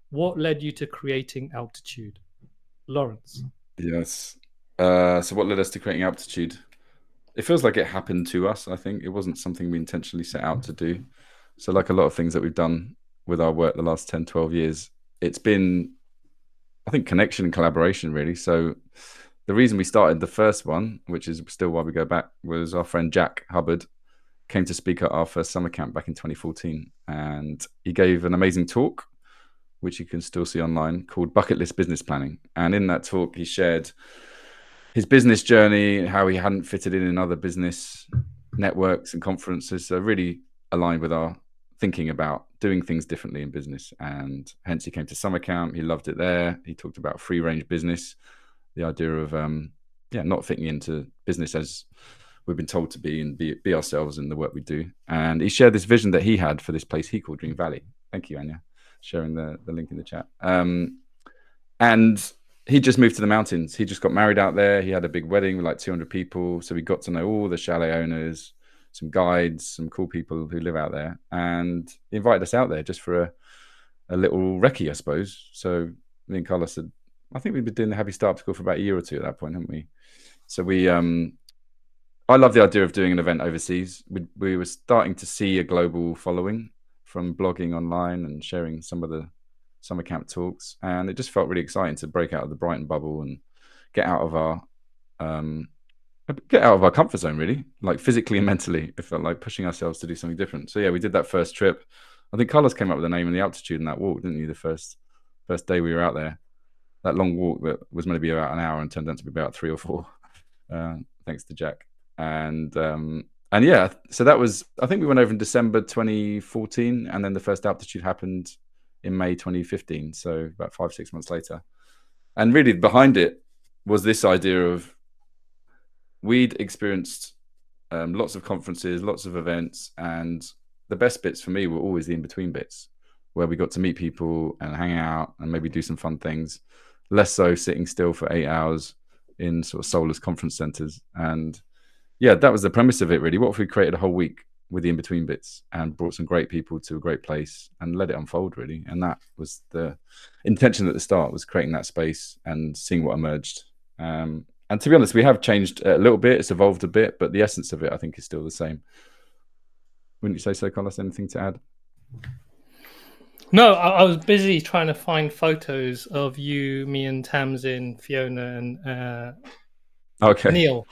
What led you to creating Altitude? Laurence. Yes. So what led us to creating Aptitude? It feels like it happened to us, I think. It wasn't something we intentionally set out to do. So like a lot of things that we've done with our work the last 10, 12 years, it's been, I think, connection and collaboration, really. So the reason we started the first one, which is still why we go back, was our friend Jack Hubbard came to speak at our first summer camp back in 2014. And he gave an amazing talk, which you can still see online, called Bucket List Business Planning. And in that talk, he shared his business journey, how he hadn't fitted in other business networks and conferences. So really aligned with our thinking about doing things differently in business. And hence he came to summer camp. He loved it there. He talked about free range business, the idea of not fitting into business as we've been told to be, and be ourselves in the work we do. And he shared this vision that he had for this place he called Dream Valley. Thank you, Anya, sharing the link in the chat. And he just moved to the mountains. He just got married out there. He had a big wedding with like 200 people. So we got to know all the chalet owners, some guides, some cool people who live out there. And he invited us out there just for a little recce, I suppose. So me and Carlos said, I think we've been doing the Happy Startup School for about a year or two at that point, haven't we? So I love the idea of doing an event overseas. We were starting to see a global following from blogging online and sharing some of the summer camp talks, and it just felt really exciting to break out of the Brighton bubble and get out of our comfort zone, really, like physically and mentally. It felt like pushing ourselves to do something different. So yeah, we did that first trip. I think Carlos came up with the name and the altitude in that walk, didn't you? The first day we were out there, that long walk that was meant to be about an hour and turned out to be about 3 or 4, thanks to Jack. And yeah, so that was, I think we went over in December 2014, and then the first altitude happened in May 2015, so about 5-6 months later. And really behind it was this idea of, we'd experienced lots of conferences, lots of events, and the best bits for me were always the in-between bits, where we got to meet people and hang out and maybe do some fun things, less so sitting still for 8 hours in sort of soulless conference centers. And yeah, that was the premise of it, really. What if we created a whole week with the in-between bits and brought some great people to a great place and let it unfold, really? And that was the intention at the start, was creating that space and seeing what emerged. And to be honest, we have changed a little bit. It's evolved a bit, but the essence of it, I think, is still the same. Wouldn't you say so, Carlos? Anything to add? No, I was busy trying to find photos of you, me and Tamsin, Fiona, and Neil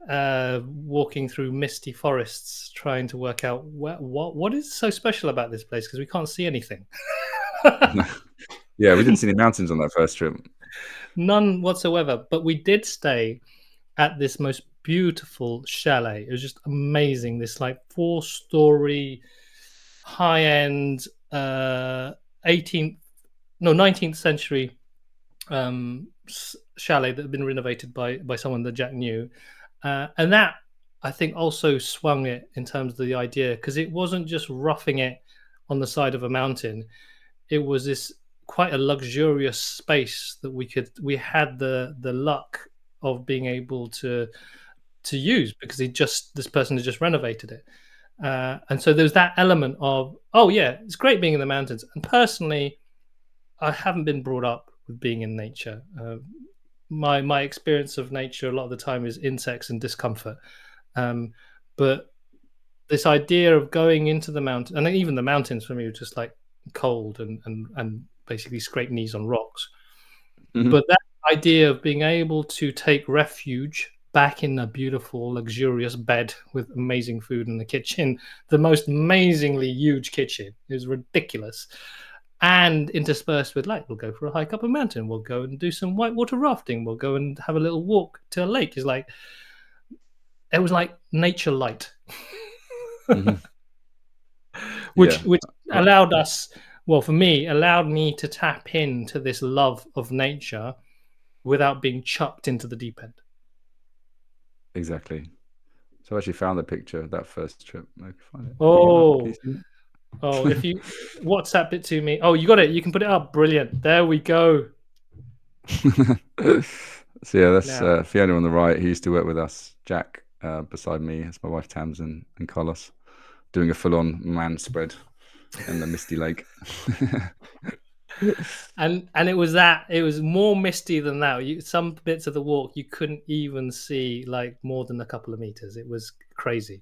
walking through misty forests, trying to work out what is so special about this place, because we can't see anything. Yeah, we didn't see any mountains on that first trip. None whatsoever. But we did stay at this most beautiful chalet. It was just amazing. This like 4-story, high-end 19th century chalet that had been renovated by someone that Jack knew. And that, I think, also swung it in terms of the idea, because it wasn't just roughing it on the side of a mountain. It was this quite a luxurious space that we had the luck of being able to use, because this person had just renovated it. And so there's that element of, oh yeah, it's great being in the mountains. And personally, I haven't been brought up with being in nature. My experience of nature a lot of the time is insects and discomfort. But this idea of going into the mountain, and even the mountains for me were just like cold and basically scrape knees on rocks. Mm-hmm. But that idea of being able to take refuge back in a beautiful, luxurious bed with amazing food in the kitchen, the most amazingly huge kitchen, is ridiculous. And interspersed with, like, we'll go for a hike up a mountain, we'll go and do some whitewater rafting, we'll go and have a little walk to a lake. Is like, it was like nature light. Mm-hmm. which allowed us, well, for me, allowed me to tap into this love of nature without being chucked into the deep end. Exactly. So I actually found the picture of that first trip. Find it. Oh, if you WhatsApp it to me. Oh, you got it. You can put it up. Brilliant. There we go. So yeah, that's Fiona on the right. He used to work with us. Jack beside me. That's my wife Tamsin and Carlos, doing a full-on man spread and the misty lake. And it was more misty than that. Some bits of the walk you couldn't even see like more than a couple of meters. It was crazy.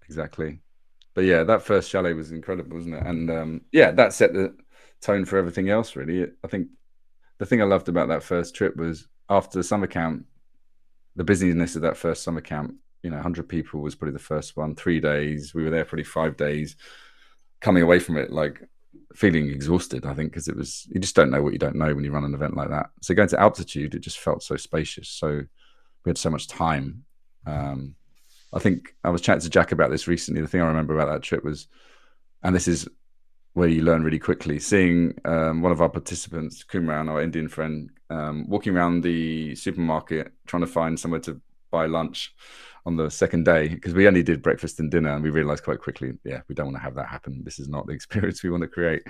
Exactly. But yeah, that first chalet was incredible, wasn't it? And yeah, that set the tone for everything else. Really, I think the thing I loved about that first trip was after the summer camp, the busyness of that first summer camp. 100 people was probably the first one. 3 days, we were there probably 5 days. Coming away from it, like feeling exhausted, I think, because it was, you just don't know what you don't know when you run an event like that. So going to altitude, it just felt so spacious. So we had so much time. I think I was chatting to Jack about this recently. The thing I remember about that trip was, and this is where you learn really quickly, seeing one of our participants, Kumran, our Indian friend, walking around the supermarket trying to find somewhere to buy lunch on the second day, because we only did breakfast and dinner, and we realized quite quickly, yeah, we don't want to have that happen. This is not the experience we want to create.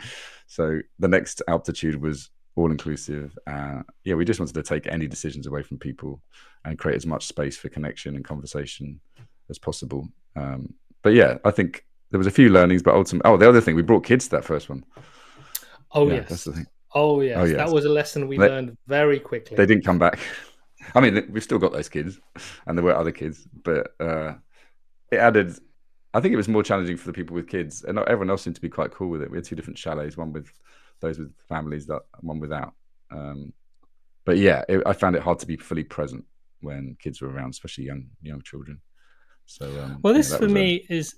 So the next altitude was all inclusive. Yeah, we just wanted to take any decisions away from people and create as much space for connection and conversation as possible. But yeah, I think there was a few learnings, but ultimately, the other thing, we brought kids to that first one. Oh Yeah, that's yes. the thing. Oh Oh yes. That yes, was a lesson we they, learned very they quickly. didn't come back. I mean, we've still got those kids, and there were other kids, but it added. I think it was more challenging for the people with kids, and not everyone else seemed to be quite cool with it. We had two different chalets, one with those with families, that one without. But yeah, I found it hard to be fully present when kids were around, especially young children. So Well, yeah, this that for was a. me is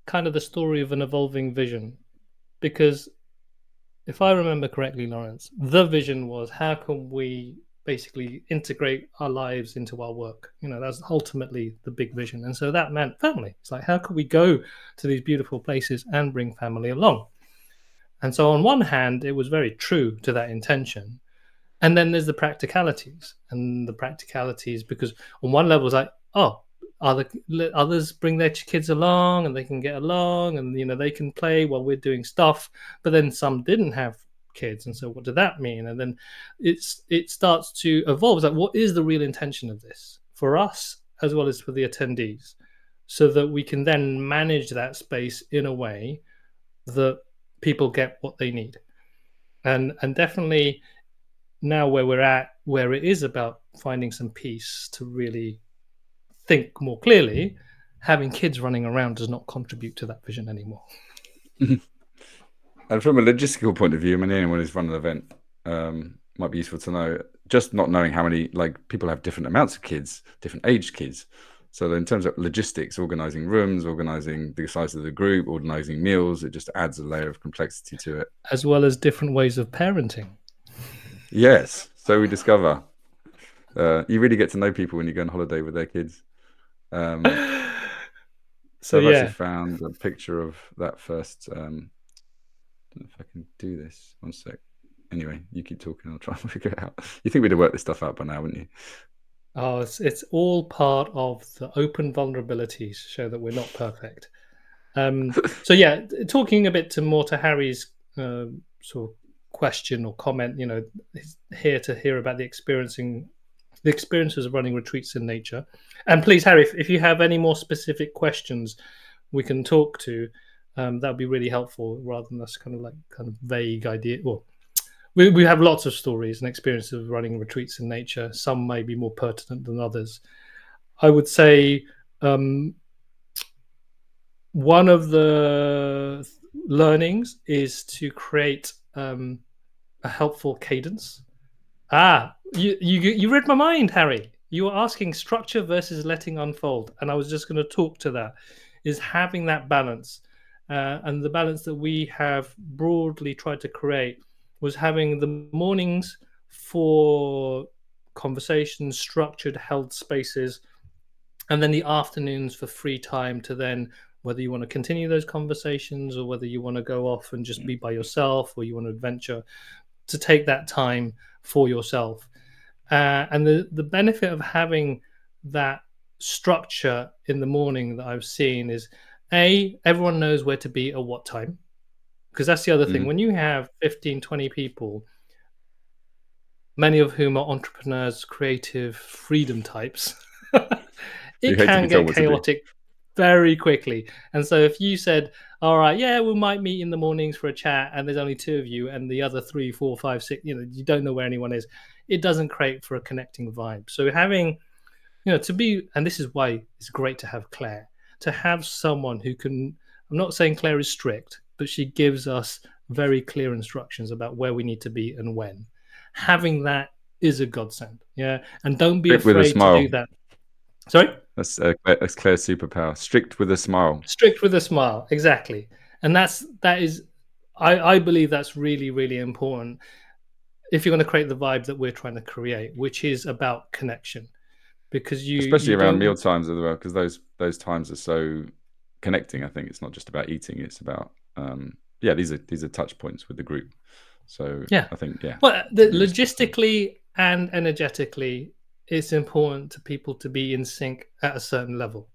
kind of the story of an evolving vision, because if I remember correctly, Laurence, the vision was how can we basically integrate our lives into our work? That's ultimately the big vision. And so that meant family. It's like, how can we go to these beautiful places and bring family along? And so, on one hand, it was very true to that intention. And then there's the practicalities, and the practicalities, because on one level, it's like, oh, others bring their kids along and they can get along, and they can play while we're doing stuff. But then some didn't have kids, and so what did that mean? And then it starts to evolve. It's like, what is the real intention of this for us as well as for the attendees, so that we can then manage that space in a way that people get what they need. And definitely now where we're at, where it is about finding some peace to really think more clearly, having kids running around does not contribute to that vision anymore. And from a logistical point of view, I mean, anyone who's run an event might be useful to know. Just not knowing how many, like, people have different amounts of kids, different aged kids. So in terms of logistics, organizing rooms, organizing the size of the group, organizing meals, it just adds a layer of complexity to it. As well as different ways of parenting. Yes. So we discover you really get to know people when you go on holiday with their kids. So I've actually yeah. found a picture of that first. I don't know if I can do this. One sec. Anyway, you keep talking. I'll try and figure it out. You think we'd have worked this stuff out by now, wouldn't you? Oh, it's all part of the open vulnerabilities show that we're not perfect. So yeah, talking a bit more to Harry's sort of question or comment, he's here to hear about the experiences of running retreats in nature. And please, Harry, if you have any more specific questions we can talk to, that would be really helpful, rather than this kind of vague idea. Well, we have lots of stories and experiences of running retreats in nature. Some may be more pertinent than others. I would say one of the learnings is to create a helpful cadence. You read my mind, Harry. You were asking structure versus letting unfold, and I was just going to talk to that. Is having that balance, and the balance that we have broadly tried to create was having the mornings for conversations, structured, held spaces, and then the afternoons for free time to then, whether you want to continue those conversations or whether you want to go off and just be by yourself or you want to adventure, to take that time for yourself. And the benefit of having that structure in the morning that I've seen is, everyone knows where to be at what time, because that's the other thing. Mm-hmm. When you have 15, 20 people, many of whom are entrepreneurs, creative, freedom types, You it hate to can be told get what to do. chaotic very quickly. And so if you said, all right, yeah, we might meet in the mornings for a chat, and there's only two of you, and the other three, four, five, six, you don't know where anyone is, it doesn't create for a connecting vibe. So having, to be, and this is why it's great to have Claire, to have someone who can, I'm not saying Claire is strict, but she gives us very clear instructions about where we need to be and when. Having that is a godsend. Yeah. And don't be Strict with a afraid to do smile. that. Sorry? That's Claire's superpower. Strict with a smile. Strict with a smile. Exactly. And that is, I believe that's really, really important if you're going to create the vibe that we're trying to create, which is about connection. Because Especially you around don't. meal times as well, because those times are so connecting. I think it's not just about eating; it's about these are touch points with the group. So Yeah. I think Well, really respectful. logistically and energetically, it's important to people to be in sync at a certain level.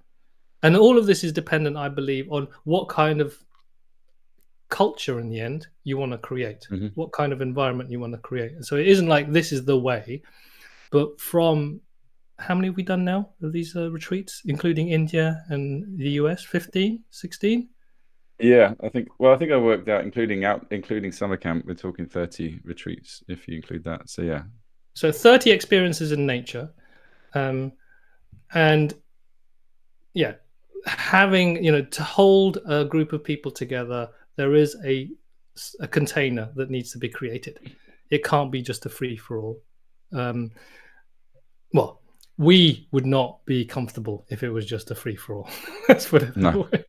And all of this is dependent, I believe, on what kind of culture in the end you want to create, Hmm. what kind of environment you want to create. And so it isn't like this is the way, but from how many have we done now of these retreats, including India and the US? 15, 16? Yeah, I think. Well, I think I worked out, including summer camp. We're talking 30 retreats if you include that. So yeah, So 30 experiences in nature. Um, and yeah, having, to hold a group of people together, there is a container that needs to be created. It can't be just a free for all. Um, well, we would not be comfortable if it was just a free for all. Let's put it that no. way.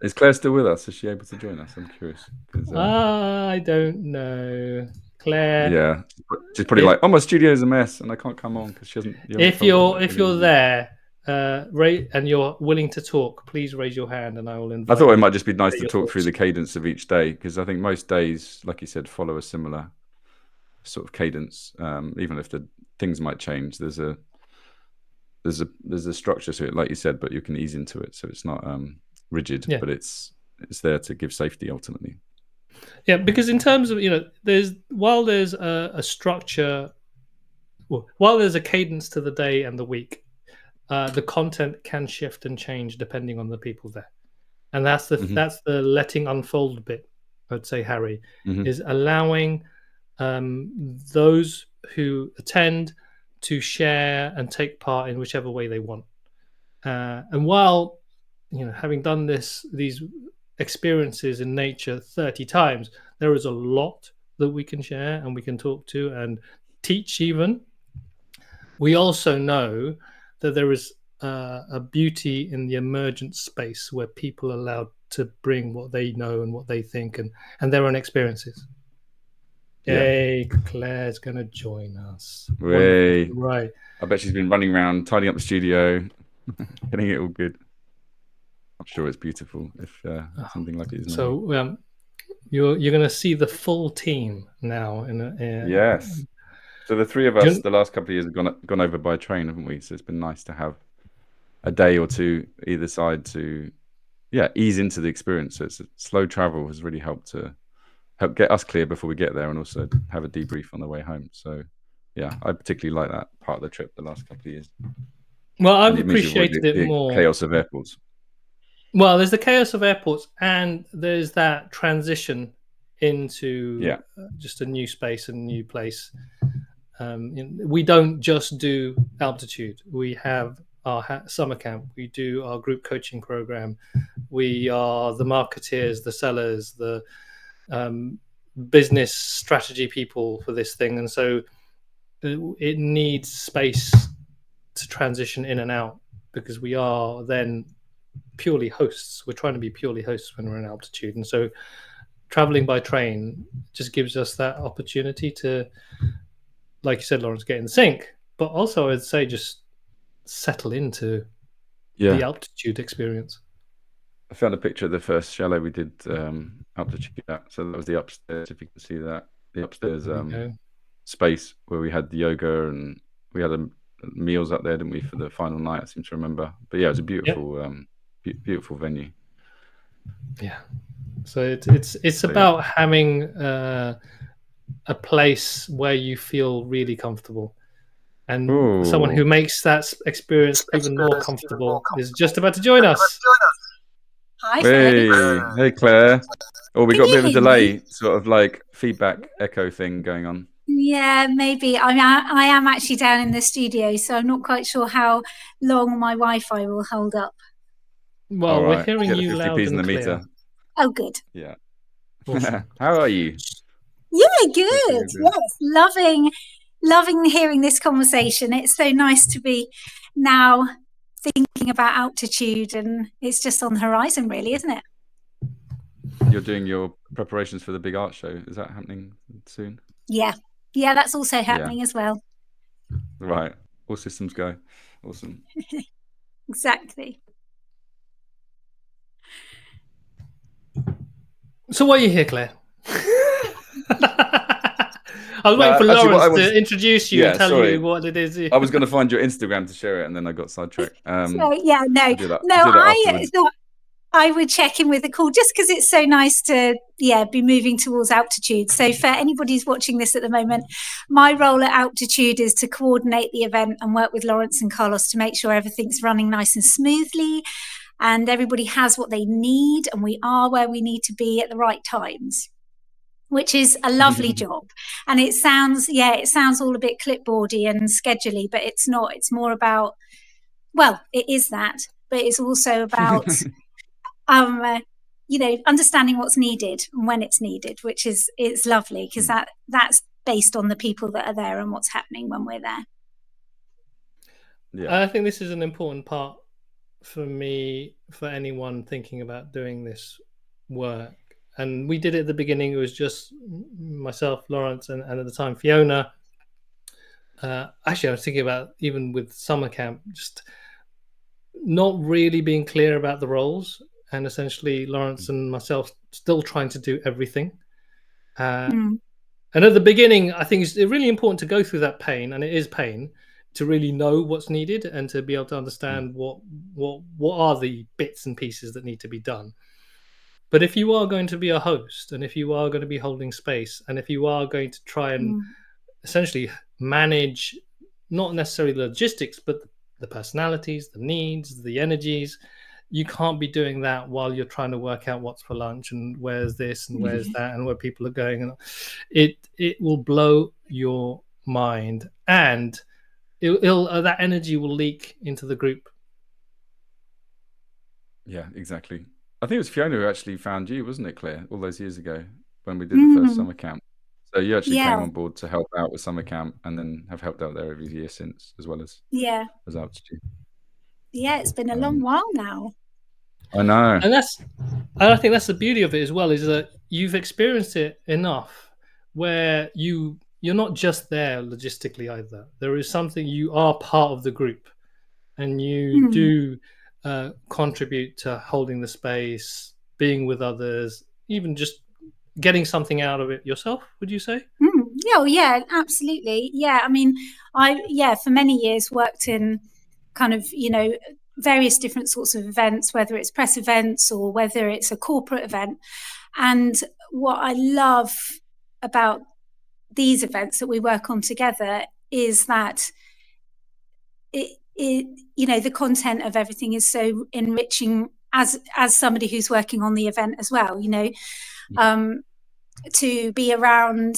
Is Claire still with us? Is she able to join us? I'm curious because I don't know, Claire. yeah, she's probably If like, "Oh, my studio's a mess, and I can't come on because she hasn't. You haven't if told her you're what if we're going you're to do." there, and you're willing to talk, please raise your hand, and I will I invite thought it you to might just be nice share to your talk through thoughts. the cadence of each day because I think most days, like you said, follow a similar sort of cadence. Even if the things might change, there's a structure to it, like you said, but you can ease into it, so it's not rigid, Yeah. but it's there to give safety ultimately. Yeah, because in terms of, there's a structure, well, while there's a cadence to the day and the week, the content can shift and change depending on the people there, and Hmm. that's the letting unfold bit. I'd say, Harry, Hmm. is allowing those who attend to share and take part in whichever way they want. And while, having done these experiences in nature 30 times, there is a lot that we can share and we can talk to and teach. Even we also know that there is a beauty in the emergent space where people are allowed to bring what they know and what they think and their own experiences. Yeah. Yay, Claire's going to join us. Wonderful. Way. Right. I bet she's been running around, tidying up the studio, getting it all good. I'm sure it's beautiful if something like it is now. So you're going to see the full team now. Yes. So the three of us, Jun- the last couple of years, have gone over by train, haven't we? So it's been nice to have a day or two either side to, ease into the experience. So it's slow travel has really helped to help get us clear before we get there, and also have a debrief on the way home. So yeah, I particularly like that part of the trip the last couple of years, well, and I've it means you avoid appreciated it the more. chaos of airports. Well, there's the chaos of airports, and there's that transition into Yeah. just a new space and new place. We don't just do altitude. We have our summer camp. We do our group coaching program. We are the marketeers, the sellers, the um, business strategy people for this thing, and so it needs space to transition in and out because we are then purely hosts. We're trying to be purely hosts when we're in altitude, and so traveling by train just gives us that opportunity to, like you said, Laurence, get in sync, but also I'd say just settle into the Yeah. altitude experience. I found a picture of the first chalet we did altitude at. So that was the upstairs, if you can see that. The upstairs There we go. space where we had the yoga and we had meals up there, didn't we, for the final night? I seem to remember. But yeah, it was a Yep. beautiful venue. Yeah. So it's So yeah. about having a place where you feel really comfortable, and someone Oh, who makes that experience even more comfortable is just about to join us. Hi, Faye. Hey, Claire. Oh, we Can got a you bit of a hear me? delay, sort of like feedback echo thing going on. Yeah, maybe. I mean, I am actually down in the studio, so I'm not quite sure how long my Wi-Fi will hold up. All Well, we're right, hearing get the you loud 50p's in and the clear. meter. Oh, good. Yeah. Awesome. How are you? Yeah, Hopefully good. you're good. Yes, loving hearing this conversation. It's so nice to be now thinking about altitude, and it's just on the horizon, really, isn't it? You're doing your preparations for the big art show. Is that happening soon? Yeah, yeah, that's also Yeah. happening as well. Right. All systems go. Awesome. Exactly. So why are you here, Claire? I was waiting No, for actually, what I Laurence to was. introduce you and Yeah, tell you sorry. what it is. I was going to find your Instagram to share it, and then I got sidetracked. So yeah, no, We'll do that. no, We'll do that I afterwards. thought I would check in with a call just because it's so nice to, yeah, be moving towards altitude. So for anybody who's watching this at the moment, my role at altitude is to coordinate the event and work with Laurence and Carlos to make sure everything's running nice and smoothly and everybody has what they need and we are where we need to be at the right times, which is a lovely job. And it sounds, yeah, it sounds all a bit clipboardy and scheduley, but it's not. It's more about, well, it is that, but it's also about understanding what's needed and when it's needed, which is it's lovely because that's based on the people that are there and what's happening when we're there. Yeah. I think this is an important part for me, for anyone thinking about doing this work. And we did it at the beginning. It was just myself, Laurence, and at the time Fiona. Actually, I was thinking about even with summer camp, just not really being clear about the roles, and essentially Laurence and myself still trying to do everything. And at the beginning, I think it's really important to go through that pain, and it is pain, to really know what's needed and to be able to understand what are the bits and pieces that need to be done. But if you are going to be a host, and if you are going to be holding space, and if you are going to try and essentially manage not necessarily the logistics, but the personalities, the needs, the energies, you can't be doing that while you're trying to work out what's for lunch and where's this and where's that and where people are going. And it will blow your mind, and it'll that energy will leak into the group. Yeah, exactly. I think it was Fiona who actually found you, wasn't it, Claire, all those years ago when we did the first summer camp. So you actually came on board to help out with summer camp and then have helped out there every year since, as well as altitude. Yeah, it's been a long while now. I know. And I think that's the beauty of it as well, is that you've experienced it enough where you're not just there logistically either. There is something, you are part of the group, and you do contribute to holding the space, being with others, even just getting something out of it yourself, would you say? Yeah, absolutely. Yeah, I mean, for many years worked in kind of, various different sorts of events, whether it's press events or whether it's a corporate event. And what I love about these events that we work on together is that the content of everything is so enriching as somebody who's working on the event as well, to be around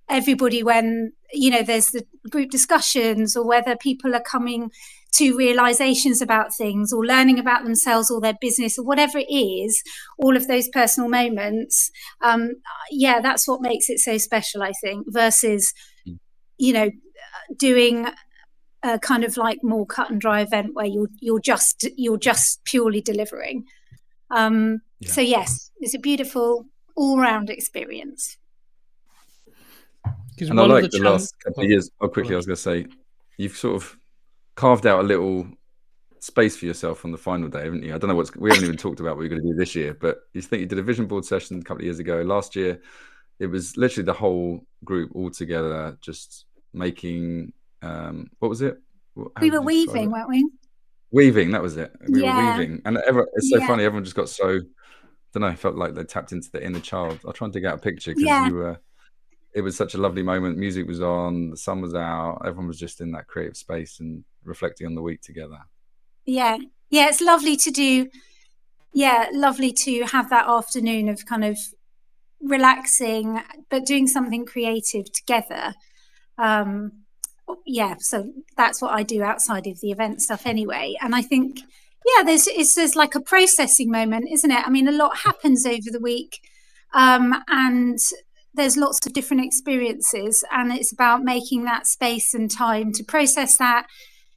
everybody when there's the group discussions, or whether people are coming to realizations about things or learning about themselves or their business or whatever it is, all of those personal moments, that's what makes it so special, I think, versus doing a kind of like more cut and dry event where you're just purely delivering. So yes, it's a beautiful all-round experience. And I like the last couple of years. Quickly, I was going to say, you've sort of carved out a little space for yourself on the final day, haven't you? I don't know we haven't even talked about what you're going to do this year, but you think you did a vision board session a couple of years ago. Last year, it was literally the whole group all together, just making, what was it? We were weaving, weren't we? Weaving, that was it. We were weaving. And it's so funny, everyone just got so, I don't know, felt like they tapped into the inner child. I'll try and dig out a picture because it was such a lovely moment. Music was on, the sun was out, everyone was just in that creative space and reflecting on the week together. Yeah, it's lovely to do Yeah, lovely to have that afternoon of kind of relaxing, but doing something creative together. Yeah, so that's what I do outside of the event stuff anyway. And I think, yeah, there's like a processing moment, isn't it? I mean, a lot happens over the week, and there's lots of different experiences, and it's about making that space and time to process that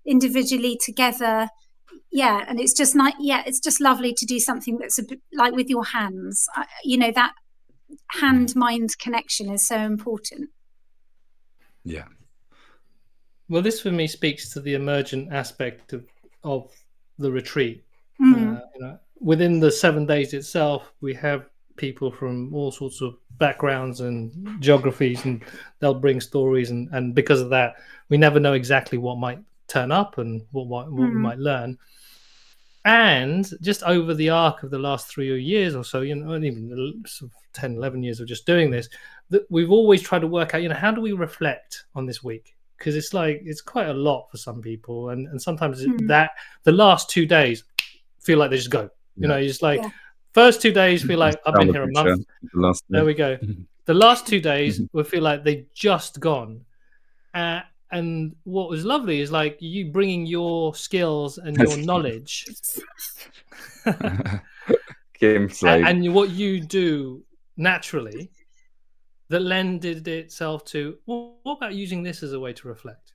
individually together. Yeah, and it's just like, yeah, it's just lovely to do something that's a bit like with your hands. That hand-mind connection is so important. Yeah. Well, this for me speaks to the emergent aspect of the retreat. Within the 7 days itself, we have people from all sorts of backgrounds and geographies, and they'll bring stories, and because of that, we never know exactly what might turn up and what we might learn. And just over the arc of the last 3 years or so, and even sort of 10, 11 years of just doing this, that we've always tried to work out, how do we reflect on this week? Because it's quite a lot for some people, and sometimes that the last 2 days feel like they just go. You're just like, first 2 days feel like I've been here a month. There we go. The last 2 days will feel like they've just gone. And what was lovely is like you bringing your skills and your knowledge and what you do naturally that lended itself to, well, what about using this as a way to reflect?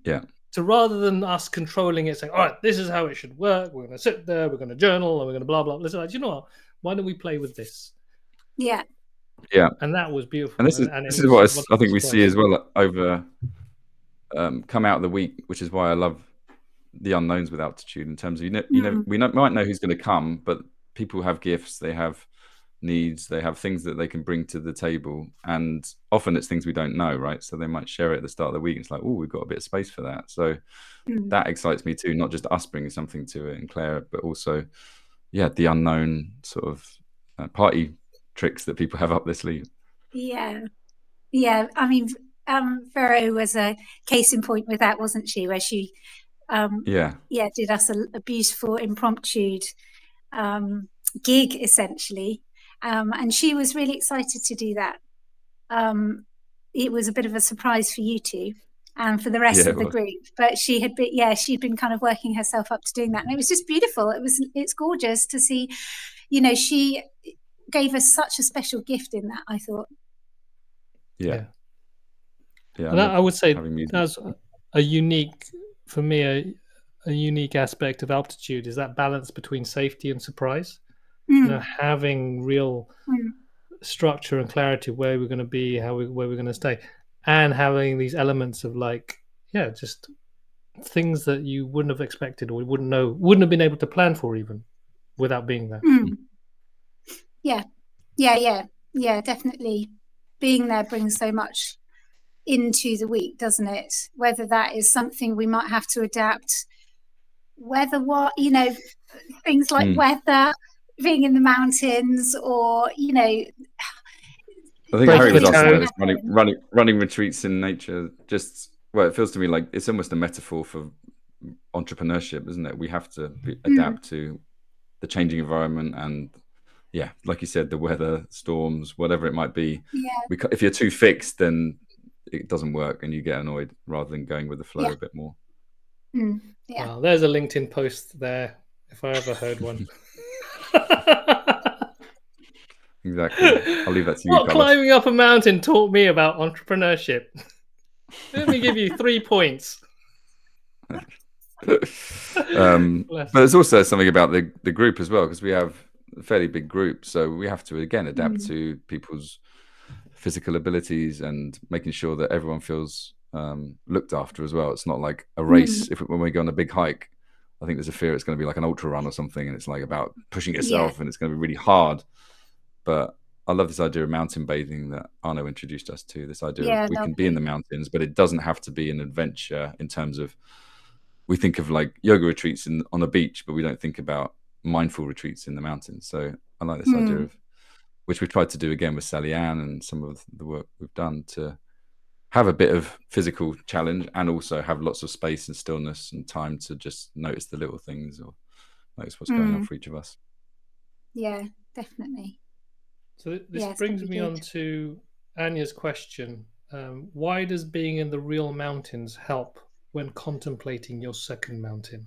Yeah. So rather than us controlling it, saying, all right, this is how it should work, we're going to sit there, we're going to journal, and we're going to blah, blah, blah. Like, you know what? Why don't we play with this? Yeah. Yeah. And that was beautiful. And this is what I think we see as well over come out of the week, which is why I love the unknowns with altitude, in terms of we might know who's going to come, but people have gifts, they have needs, they have things that they can bring to the table, and often it's things we don't know, right? So they might share it at the start of the week. It's like, oh, we've got a bit of space for that. So that excites me too, not just us bringing something to it and Claire, but also the unknown sort of party tricks that people have up their sleeve. I mean, Vero was a case in point with that, wasn't she? Where she, did us a beautiful impromptu gig, essentially, and she was really excited to do that. It was a bit of a surprise for you two and for the rest of the group, but she'd been kind of working herself up to doing that, and it was just beautiful. It's gorgeous to see. She gave us such a special gift in that, I thought. Yeah. And I would say that's a unique, for me, a unique aspect of altitude is that balance between safety and surprise. Having real structure and clarity of where we're going to be, where we're going to stay, and having these elements of just things that you wouldn't have expected or wouldn't have been able to plan for even without being there. Yeah, definitely. Being there brings so much into the week, doesn't it? Whether that is something we might have to adapt, things like weather, being in the mountains, or I think Harry was asking about this, running retreats in nature. It feels to me like it's almost a metaphor for entrepreneurship, isn't it? We have to adapt to the changing environment, and like you said, the weather, storms, whatever it might be. If you're too fixed, then it doesn't work and you get annoyed, rather than going with the flow a bit more. Well, there's a LinkedIn post there, if I ever heard one. Exactly. I'll leave that to you. What climbing up a mountain taught me about entrepreneurship? Let me give you 3 points. But there's also something about the group as well, because we have a fairly big group, so we have to again adapt to people's physical abilities and making sure that everyone feels looked after as well. It's not like a race. When we go on a big hike, I think there's a fear it's going to be like an ultra run or something, and it's like about pushing yourself and it's going to be really hard. But I love this idea of mountain bathing that Arno introduced us to, this idea of we can be in the mountains, but it doesn't have to be an adventure, in terms of, we think of like yoga retreats on a beach, but we don't think about mindful retreats in the mountains. So I like this idea of, which we tried to do again with Sally Ann and some of the work we've done, to have a bit of physical challenge and also have lots of space and stillness and time to just notice the little things or notice what's going on for each of us. Yeah, definitely. So this Yeah, it's brings gonna be me on good. to Anya's question. Why does being in the real mountains help when contemplating your second mountain?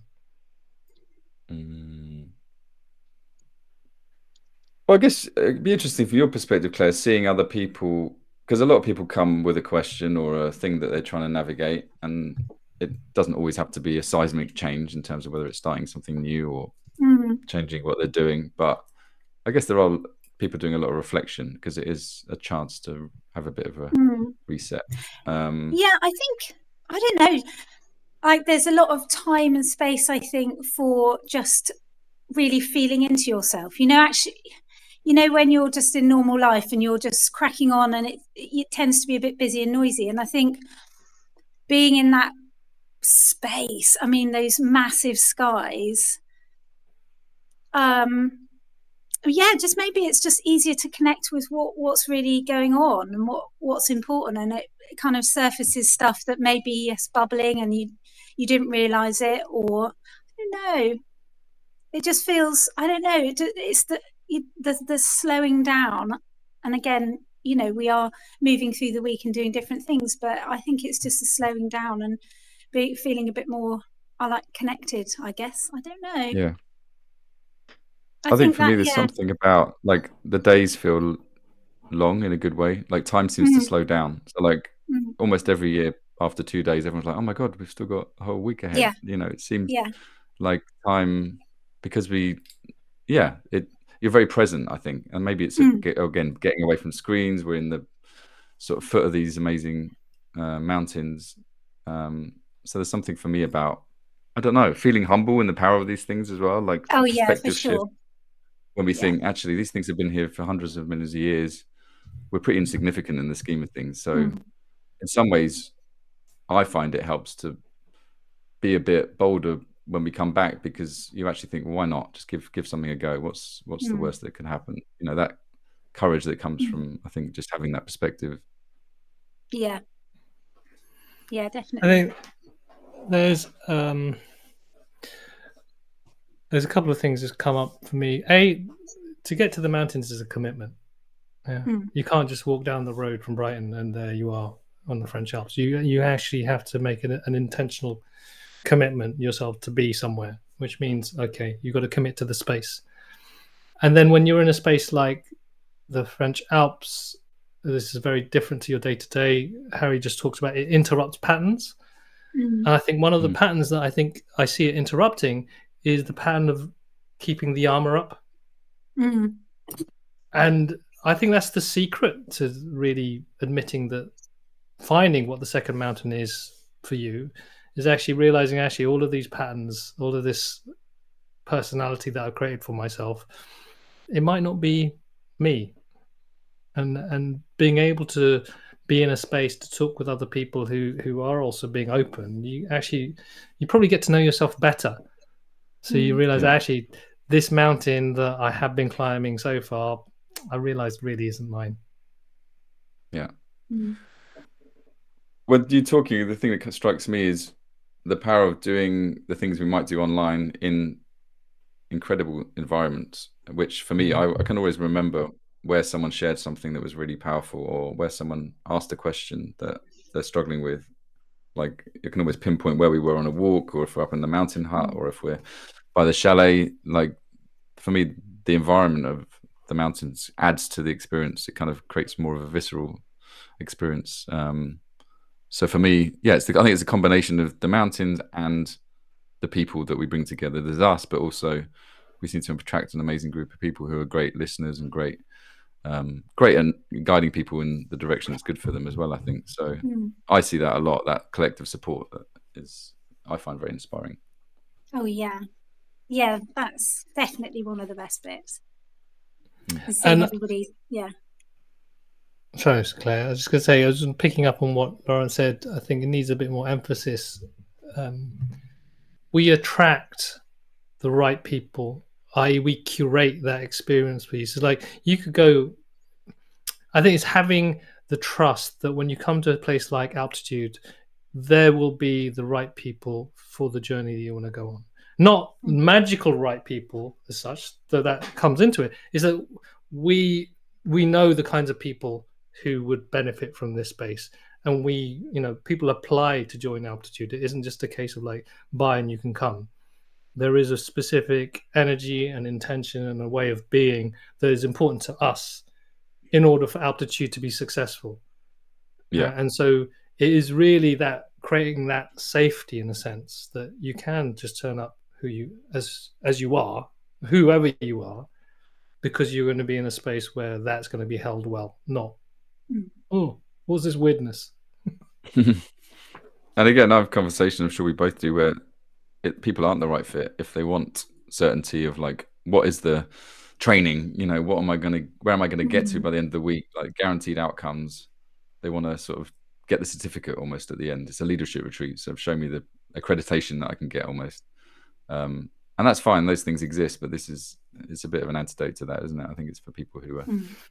Well, I guess it'd be interesting from your perspective, Claire, seeing other people, because a lot of people come with a question or a thing that they're trying to navigate, and it doesn't always have to be a seismic change in terms of whether it's starting something new or changing what they're doing. But I guess there are people doing a lot of reflection because it is a chance to have a bit of a reset. Yeah, I think, I don't know, like there's a lot of time and space, I think, for just really feeling into yourself. Actually, when you're just in normal life and you're just cracking on, and it tends to be a bit busy and noisy. And I think being in that space, I mean, those massive skies, yeah, just maybe it's just easier to connect with what's really going on and what's important, and it kind of surfaces stuff that maybe yes bubbling and you didn't realize it, or I don't know, it just feels, I don't know, it's the slowing down. And again, we are moving through the week and doing different things, but I think it's just a slowing down and feeling a bit more, I like, connected, I guess. I don't know. Yeah. I I think think for me, that, there's yeah. something about like the days feel long in a good way. Like time seems to slow down. So like almost every year after 2 days, everyone's like, "Oh my God, we've still got a whole week ahead." Yeah, It seems yeah. like time, because you're very present, I think, and maybe it's again getting away from screens. We're in the sort of foot of these amazing mountains. So there's something for me about, I don't know, feeling humble in the power of these things as well, like Oh yeah, for perspective shift. sure. When we Yeah. think actually these things have been here for hundreds of millions of years, we're pretty insignificant in the scheme of things. So in some ways, I find it helps to be a bit bolder when we come back, because you actually think, well, why not just give something a go? What's the worst that can happen? That courage that comes from, I think, just having that perspective. Yeah. Yeah, I definitely. think there's a couple of things that's come up for me. To get to the mountains is a commitment. Yeah. You can't just walk down the road from Brighton and there you are on the French Alps. You actually have to make an intentional commitment yourself to be somewhere, which means, okay, you've got to commit to the space. And then when you're in a space like the French Alps, this is very different to your day-to-day. Harry just talks about it interrupts patterns. And I think one of the patterns that I think I see it interrupting is the pattern of keeping the armor up. And I think that's the secret to really admitting that, finding what the second mountain is for you is actually realizing all of these patterns, all of this personality that I've created for myself, it might not be me. And being able to be in a space to talk with other people who are also being open, you probably get to know yourself better. So you realize actually this mountain that I have been climbing so far, I realized really isn't mine. Yeah. When you're talking, the thing that strikes me is the power of doing the things we might do online in incredible environments, which for me, I can always remember where someone shared something that was really powerful, or where someone asked a question that they're struggling with. Like you can always pinpoint where we were on a walk, or if we're up in the mountain hut, or if we're by the chalet. Like for me, the environment of the mountains adds to the experience. It kind of creates more of a visceral experience. So for me, I think it's a combination of the mountains and the people that we bring together. There's us, but also we seem to attract an amazing group of people who are great listeners and great and guiding people in the direction that's good for them as well, I think. So I see that a lot, that collective support is, I find, very inspiring. Oh yeah. Yeah, that's definitely one of the best bits. Seeing And everybody, sorry, Claire, I was just going to say, I was picking up on what Laurence said. I think it needs a bit more emphasis. We attract the right people, i.e. we curate that experience for you. So like you could go, I think it's having the trust that when you come to a place like altitude, there will be the right people for the journey that you want to go on. not magical right people as such, though that comes into it, is that we know the kinds of people who would benefit from this space, and people apply to join Altitude. It isn't just a case of like buy and you can come. There is a specific energy and intention and a way of being that is important to us in order for Altitude to be successful. Yeah. And so it is really that creating that safety in a sense that you can just turn up as you are, whoever you are, because you're going to be in a space where that's going to be held well, not what's this weirdness. And again, I have a conversation, I'm sure we both do, where people aren't the right fit if they want certainty of like, what is the training, where am I going to get to by the end of the week, like guaranteed outcomes. They want to sort of get the certificate almost at the end. It's a leadership retreat, so show me the accreditation that I can get almost. And that's fine, those things exist, but it's a bit of an antidote to that, isn't it? I think it's for people who are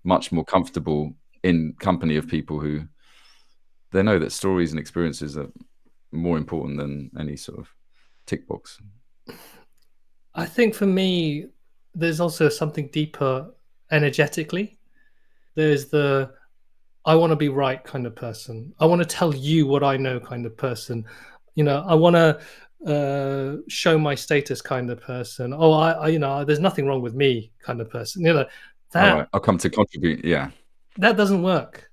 much more comfortable in company of people who they know that stories and experiences are more important than any sort of tick box. I think for me, there's also something deeper energetically. There's the I want to be right kind of person. I want to tell you what I know kind of person. I want to show my status kind of person. Oh, I there's nothing wrong with me kind of person. That right. I'll come to contribute. Yeah, that doesn't work.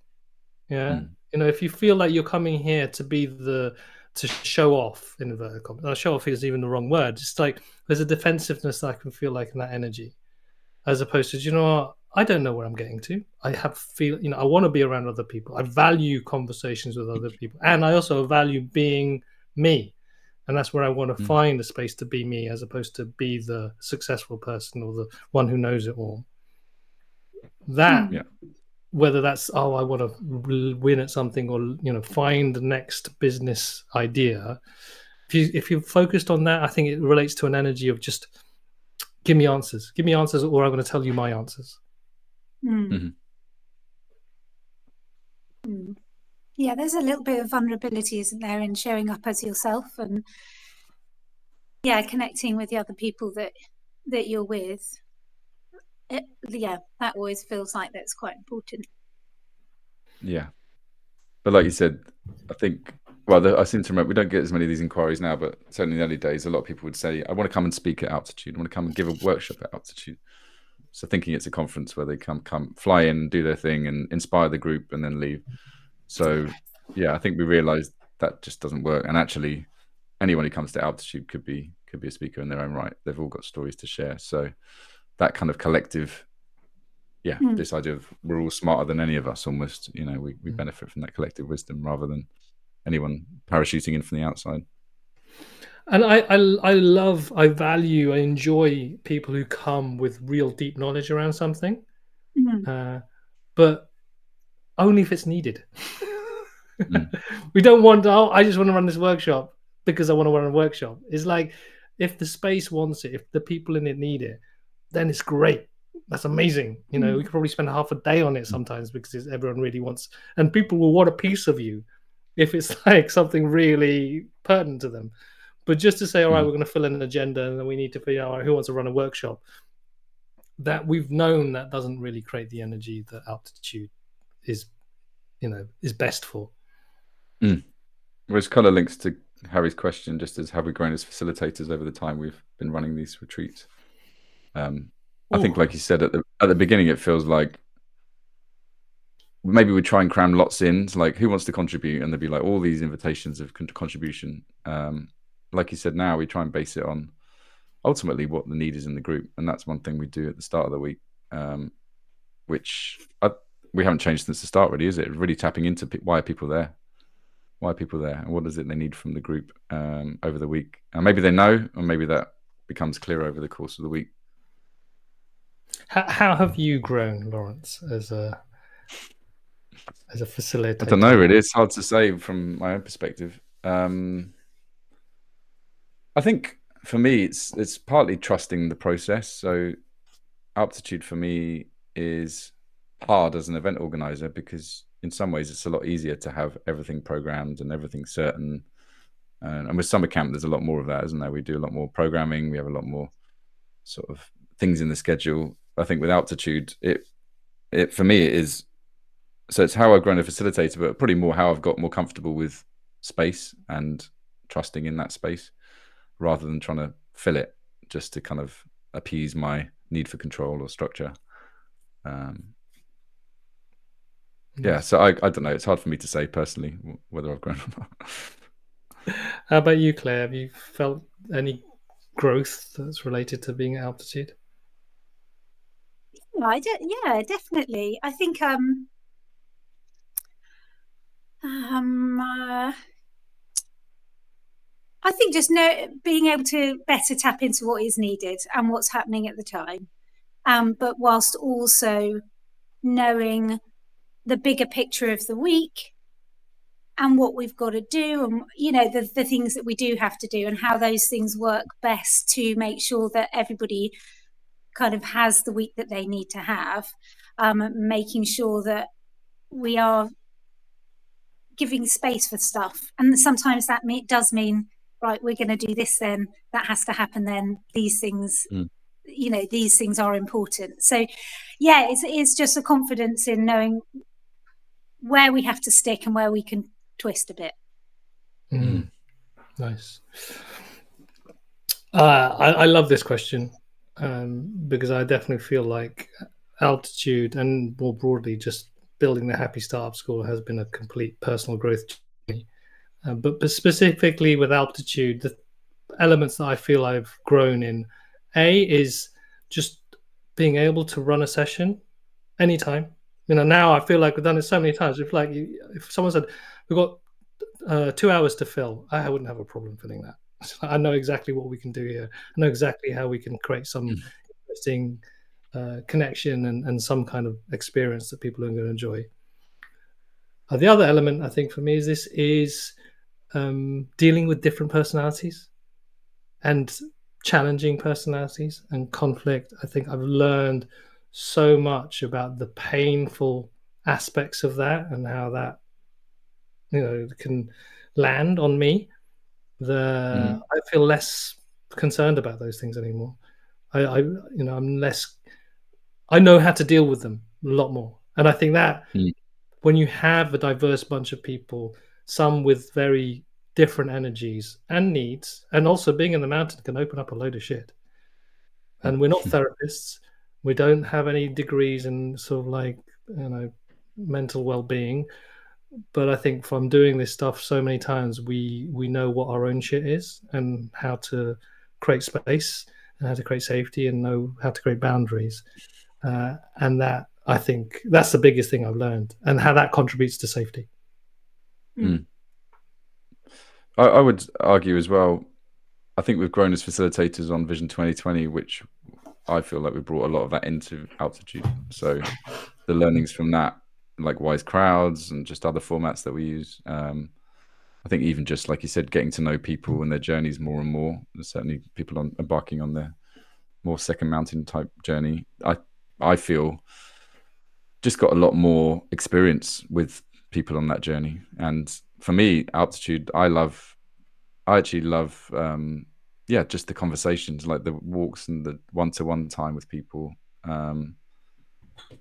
Yeah, if you feel like you're coming here to show off, in inverted commas. Show off is even the wrong word. It's like there's a defensiveness that I can feel like in that energy, as opposed to I don't know where I'm getting to. I want to be around other people. I value conversations with other people, and I also value being me. And that's where I want to find a space to be me, as opposed to be the successful person or the one who knows it all. That, whether that's, I want to win at something or, find the next business idea. If you're focused on that, I think it relates to an energy of just give me answers, or I'm going to tell you my answers. Yeah, there's a little bit of vulnerability, isn't there, in showing up as yourself and connecting with the other people that you're with. That always feels like that's quite important. Yeah, but like you said, I think I seem to remember we don't get as many of these inquiries now, but certainly in the early days, a lot of people would say, I want to come and speak at Altitude. I want to come and give a workshop at Altitude. So thinking it's a conference where they come fly in, do their thing and inspire the group and then leave. So I think we realized that just doesn't work. And actually anyone who comes to Altitude could be a speaker in their own right. They've all got stories to share. So that kind of collective, this idea of we're all smarter than any of us almost, we benefit from that collective wisdom rather than anyone parachuting in from the outside. And I value, I enjoy people who come with real deep knowledge around something, but only if it's needed. We don't want, I just want to run this workshop because I want to run a workshop. It's like, if the space wants it, if the people in it need it, then it's great. That's amazing. We could probably spend half a day on it sometimes because everyone really wants, and people will want a piece of you if it's like something really pertinent to them. But just to say, all right, we're going to fill in an agenda and then we need to figure out who wants to run a workshop, that we've known that doesn't really create the energy that Altitude is best for. Which kind of links to Harry's question, just as have we grown as facilitators over the time we've been running these retreats? I think, like you said, at the beginning, it feels like maybe we try and cram lots in, like who wants to contribute, and there'd be like all these invitations of contribution. Like you said, now we try and base it on ultimately what the need is in the group, and that's one thing we do at the start of the week, which we haven't changed since the start, really, is it? Really tapping into why are people there, and what is it they need from the group over the week, and maybe they know, or maybe that becomes clear over the course of the week. How have you grown, Laurence, as a facilitator? I don't know, really. It's hard to say from my own perspective. I think for me, it's partly trusting the process. So Altitude for me is hard as an event organizer because in some ways it's a lot easier to have everything programmed and everything certain. And with summer camp, there's a lot more of that, isn't there? We do a lot more programming. We have a lot more sort of things in the schedule. I think with altitude, it for me it is. So it's how I've grown a facilitator, but probably more how I've got more comfortable with space and trusting in that space, rather than trying to fill it just to kind of appease my need for control or structure. Yeah, so I don't know. It's hard for me to say personally whether I've grown or not. How about you, Claire? Have you felt any growth that's related to being at altitude? Yeah, definitely. I think I think just being able to better tap into what is needed and what's happening at the time, but whilst also knowing the bigger picture of the week and what we've got to do, and the things that we do have to do, and how those things work best to make sure that everybody kind of has the week that they need to have, making sure that we are giving space for stuff. And sometimes that does mean, right, we're going to do this, then that has to happen, then these things these things are important. So yeah, it's just a confidence in knowing where we have to stick and where we can twist a bit. Nice. I love this question, because I definitely feel like altitude and more broadly just building the Happy Startup School has been a complete personal growth journey. But specifically with altitude, the elements that I feel I've grown in, is just being able to run a session anytime. Now I feel like we've done it so many times. If someone said we've got 2 hours to fill, I wouldn't have a problem filling that. I know exactly what we can do here. I know exactly how we can create some interesting connection and some kind of experience that people are going to enjoy. The other element, I think, for me is dealing with different personalities and challenging personalities and conflict. I think I've learned so much about the painful aspects of that and how that can land on me. I feel less concerned about those things anymore. I'm less. I know how to deal with them a lot more, and I think that when you have a diverse bunch of people, some with very different energies and needs, and also being in the mountain can open up a load of shit. And we're not therapists. We don't have any degrees in sort of mental well-being. But I think from doing this stuff so many times, we know what our own shit is and how to create space and how to create safety and know how to create boundaries. And that, I think, that's the biggest thing I've learned, and how that contributes to safety. I would argue as well, I think we've grown as facilitators on Vision 2020, which I feel like we brought a lot of that into altitude. So the learnings from that, like wise crowds and just other formats that we use. I think even just like you said, getting to know people and their journeys more and more. There's certainly people embarking on their more second mountain type journey. I feel just got a lot more experience with people on that journey. And for me, altitude, I actually love just the conversations, like the walks and the one-to-one time with people.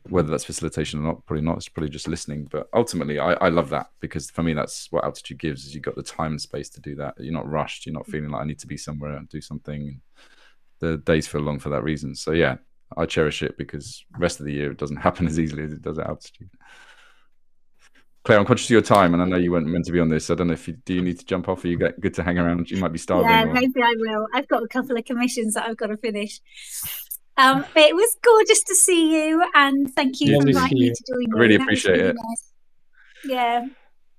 Whether that's facilitation or not, probably not. It's probably just listening. But ultimately, I love that, because for me, that's what altitude gives, is you've got the time and space to do that. You're not rushed. You're not feeling like I need to be somewhere and do something. The days feel long for that reason. So yeah, I cherish it, because the rest of the year it doesn't happen as easily as it does at altitude. Claire, I'm conscious of your time, and I know you weren't meant to be on this. I don't know if do you need to jump off, or you get good to hang around? You might be starving. Yeah, maybe I will. I've got a couple of commissions that I've got to finish. But it was gorgeous to see you, and thank you for inviting me to join you. I really appreciate it. Nice. Yeah,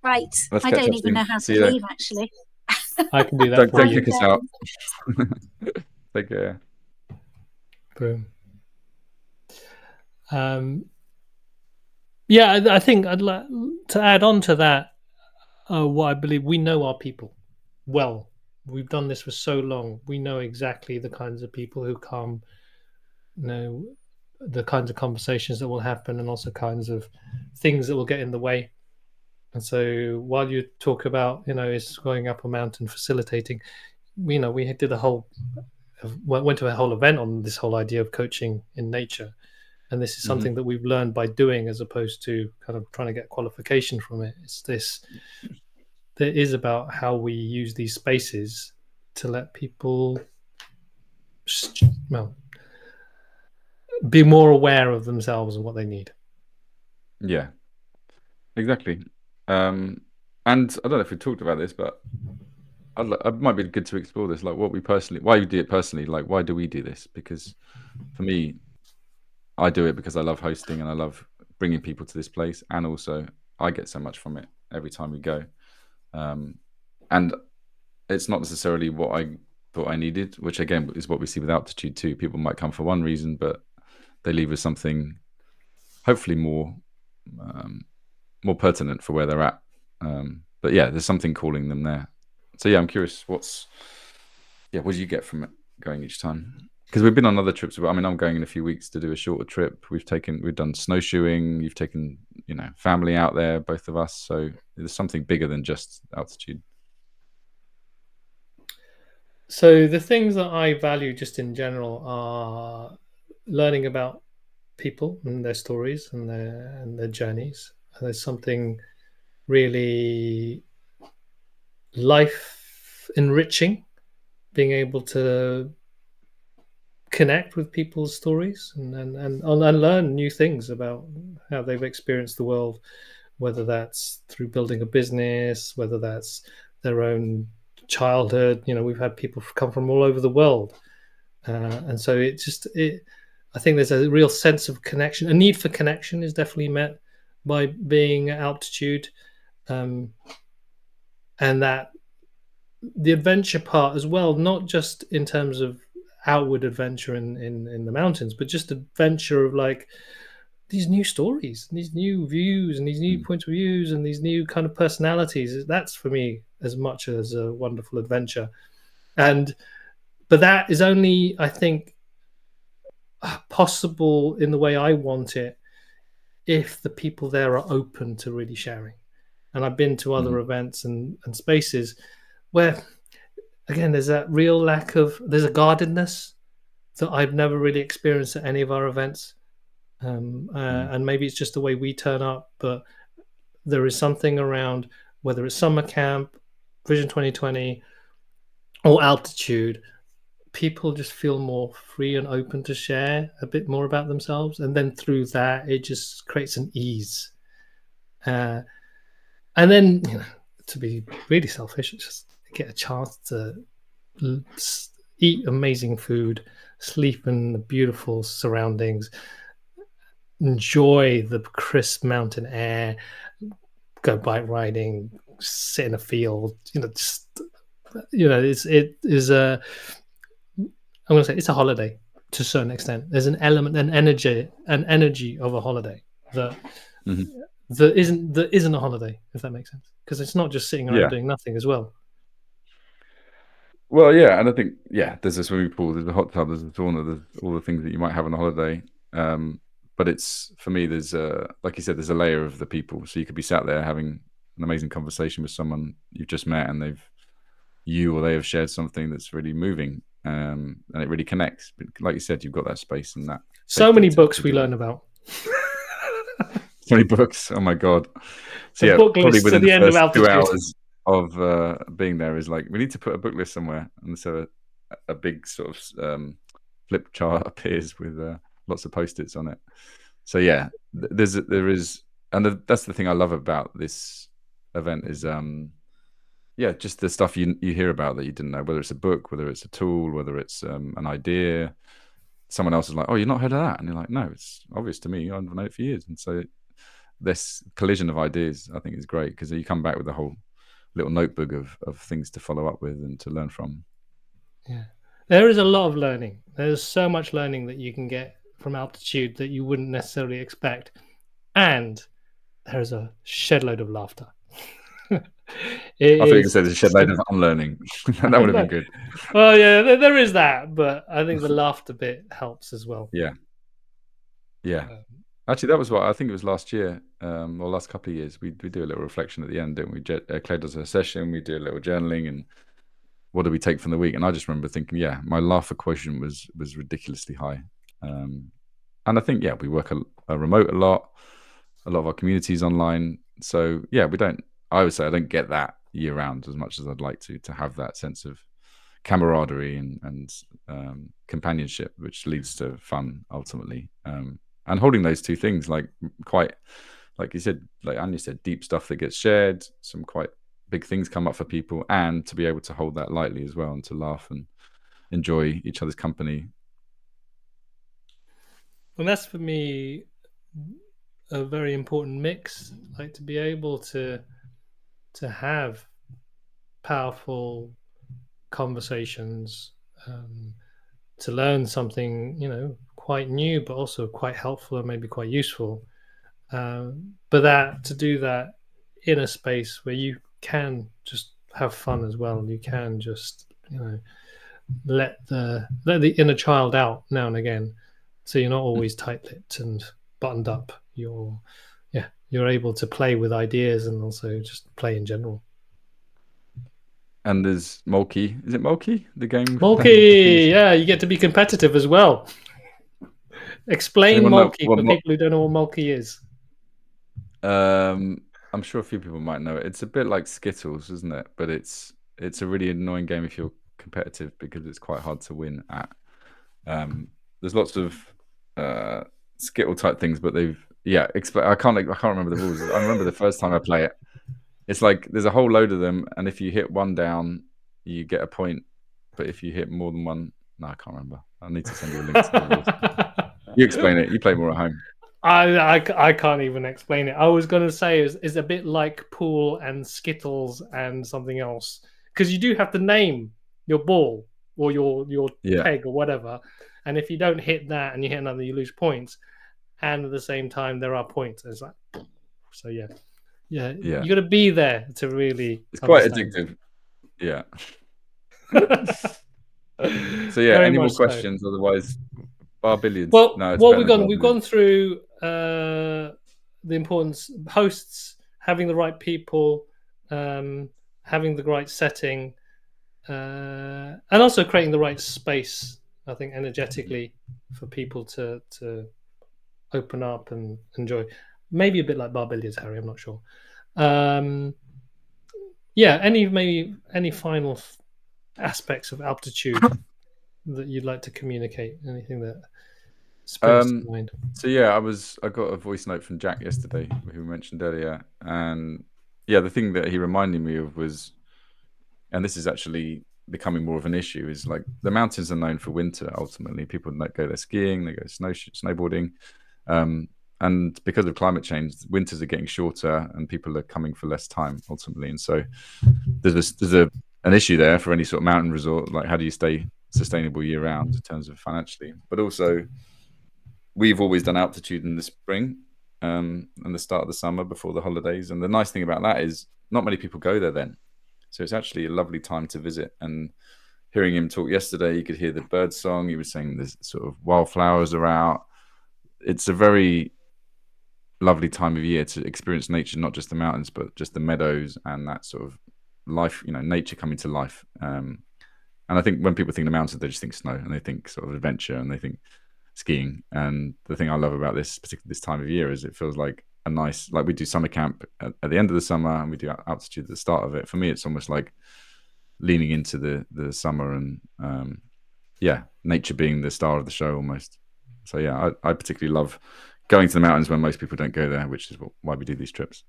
right. Let's I don't even know how to leave, actually. I can do that. Don't kick us out. Take care. Boom. Yeah, I think I'd like to add on to that. What I believe, we know our people well. We've done this for so long. We know exactly the kinds of people who come, the kinds of conversations that will happen, and also kinds of things that will get in the way. And so while you talk about, is going up a mountain facilitating, we did went to a whole event on this whole idea of coaching in nature. And this is something that we've learned by doing, as opposed to kind of trying to get qualification from it. It's this, that is about how we use these spaces to let people, be more aware of themselves and what they need. Yeah, exactly. And I don't know if we talked about this, but it might be good to explore this, like why we do it personally, like why do we do this? Because for me, I do it because I love hosting and I love bringing people to this place, and also I get so much from it every time we go. And it's not necessarily what I thought I needed, which again is what we see with Altitude too. People might come for one reason, but they leave with something hopefully more pertinent for where they're at. But yeah, there's something calling them there. So yeah, I'm curious, what do you get from it going each time? Because we've been on other trips. I mean, I'm going in a few weeks to do a shorter trip. We've done snowshoeing. You've taken, family out there, both of us. So there's something bigger than just Altitude. So the things that I value just in general are learning about people and their stories and their journeys. And there's something really life enriching, being able to connect with people's stories and learn new things about how they've experienced the world, whether that's through building a business, whether that's their own childhood. We've had people come from all over the world, and so I think there's a real sense of connection. A need for connection is definitely met by being at altitude, and that the adventure part as well, not just in terms of outward adventure in the mountains, but just adventure of like these new stories, these new views, and these new points of views, and these new kind of personalities. That's for me as much as a wonderful adventure. But that is only, I think, possible in the way I want it if the people there are open to really sharing. And I've been to other events and spaces where, again, there's that real there's a guardedness that I've never really experienced at any of our events. And maybe it's just the way we turn up, but there is something around, whether it's summer camp, Vision 2020, or Altitude, people just feel more free and open to share a bit more about themselves. And then through that, it just creates an ease. And then, to be really selfish, just get a chance to eat amazing food, sleep in the beautiful surroundings, enjoy the crisp mountain air, go bike riding, sit in a field. It is a. I'm going to say it's a holiday to a certain extent. There's an element, an energy of a holiday that isn't a holiday, if that makes sense, because it's not just sitting around doing nothing as well. Well, yeah, and I think there's a swimming pool, there's a hot tub, there's a sauna, there's all the things that you might have on a holiday. But it's, for me, there's like you said, there's a layer of the people. So you could be sat there having an amazing conversation with someone you've just met, and they have shared something that's really moving, and it really connects. But like you said, you've got that space and that. So many books we learn about. So many books. Oh my God. So the book list probably within at the end of Altitude. 2 hours of being there is like, we need to put a book list somewhere. And so a big sort of flip chart appears with lots of Post-its on it. So yeah, there is, and that's the thing I love about this event is just the stuff you hear about that you didn't know, whether it's a book, whether it's a tool, whether it's an idea. Someone else is like, oh, you've not heard of that? And you're like, no, it's obvious to me. I've known it for years. And so this collision of ideas, I think, is great, because you come back with a whole little notebook of things to follow up with and to learn from. Yeah, there is a lot of learning. There's so much learning that you can get from Altitude that you wouldn't necessarily expect. And there's a shed load of laughter. I thought you said there's a shed load of unlearning. That would have been good. Well, yeah, there is that, but I think the laughter bit helps as well. Yeah. Actually, that was what I think it was last year, or last couple of years. We do a little reflection at the end, don't we? Claire does a session, we do a little journaling, and what do we take from the week? And I just remember thinking, yeah, my laughter quotient was ridiculously high. And I think, yeah, we work a remote a lot of our communities online. So yeah, I would say I don't get that year round as much as I'd like to have that sense of camaraderie and companionship, which leads to fun ultimately. And holding those two things, like quite, like you said, like Anya said, deep stuff that gets shared, some quite big things come up for people, and to be able to hold that lightly as well, and to laugh and enjoy each other's company. And that's for me a very important mix, like to be able to have powerful conversations, to learn something, quite new, but also quite helpful and maybe quite useful. But to do that in a space where you can just have fun as well, and you can just let the inner child out now and again, so you're not always tight-lipped and buttoned up. You're able to play with ideas and also just play in general. And there's Mulkey. Is it Mulkey? The game? Mulkey, yeah, you get to be competitive as well. Explain Mulkey for people who don't know what Mulkey is. I'm sure a few people might know it. It's a bit like Skittles, isn't it? But it's a really annoying game if you're competitive, because it's quite hard to win at. There's lots of Skittle type things, but I can't remember the rules. I remember the first time I play it. It's like there's a whole load of them, and if you hit one down, you get a point. But if you hit more than one, no, I can't remember. I need to send you a link to the rules. You explain it. You play more at home. I can't even explain it. I was going to say is a bit like pool and Skittles and something else, because you do have to name your ball or your peg or whatever, and if you don't hit that and you hit another, you lose points. And at the same time, there are points. It's like, so yeah. You got to be there to really. It's quite addictive. Yeah. So yeah, any more questions? So. Otherwise, bar billiards. Well, we've gone through the importance, hosts, having the right people, having the right setting, and also creating the right space. I think energetically for people to open up and enjoy. Maybe a bit like bar billiards, Harry. I'm not sure. Any final aspects of altitude that you'd like to communicate? Anything that springs to mind? So yeah, I got a voice note from Jack yesterday, who we mentioned earlier, and yeah, the thing that he reminded me of was, and this is actually becoming more of an issue, is like the mountains are known for winter. Ultimately, people go there skiing, they go snowboarding, and because of climate change, winters are getting shorter, and people are coming for less time ultimately. And so there's an issue there for any sort of mountain resort. Like, how do you stay sustainable year round in terms of financially? But also, we've always done altitude in the spring and the start of the summer before the holidays. And the nice thing about that is not many people go there then. So it's actually a lovely time to visit. And hearing him talk yesterday, you could hear the bird song. He was saying there's sort of wildflowers are out. It's a very lovely time of year to experience nature, not just the mountains, but just the meadows and that sort of life, nature coming to life. And I think when people think the mountains, they just think snow, and they think sort of adventure, and they think skiing. And the thing I love about this, particularly this time of year, is it feels like a nice, like we do summer camp at the end of the summer, and we do altitude at the start of it. For me, it's almost like leaning into the summer, and nature being the star of the show almost. So yeah, I particularly love going to the mountains when most people don't go there, which is why we do these trips.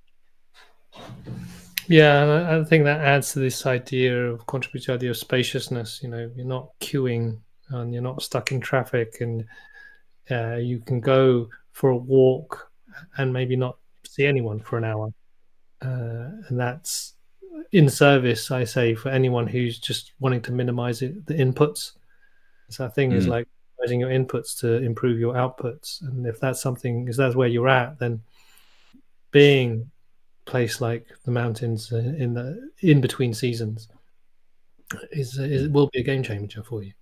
Yeah, and I think that adds to this contributes to the idea of spaciousness. You're not queuing and you're not stuck in traffic, and you can go for a walk and maybe not see anyone for an hour. And that's in service, I say, for anyone who's just wanting to minimize the inputs. So that thing is like minimizing your inputs to improve your outputs. And if that's where you're at, then being a place like the mountains in between seasons will be a game changer for you.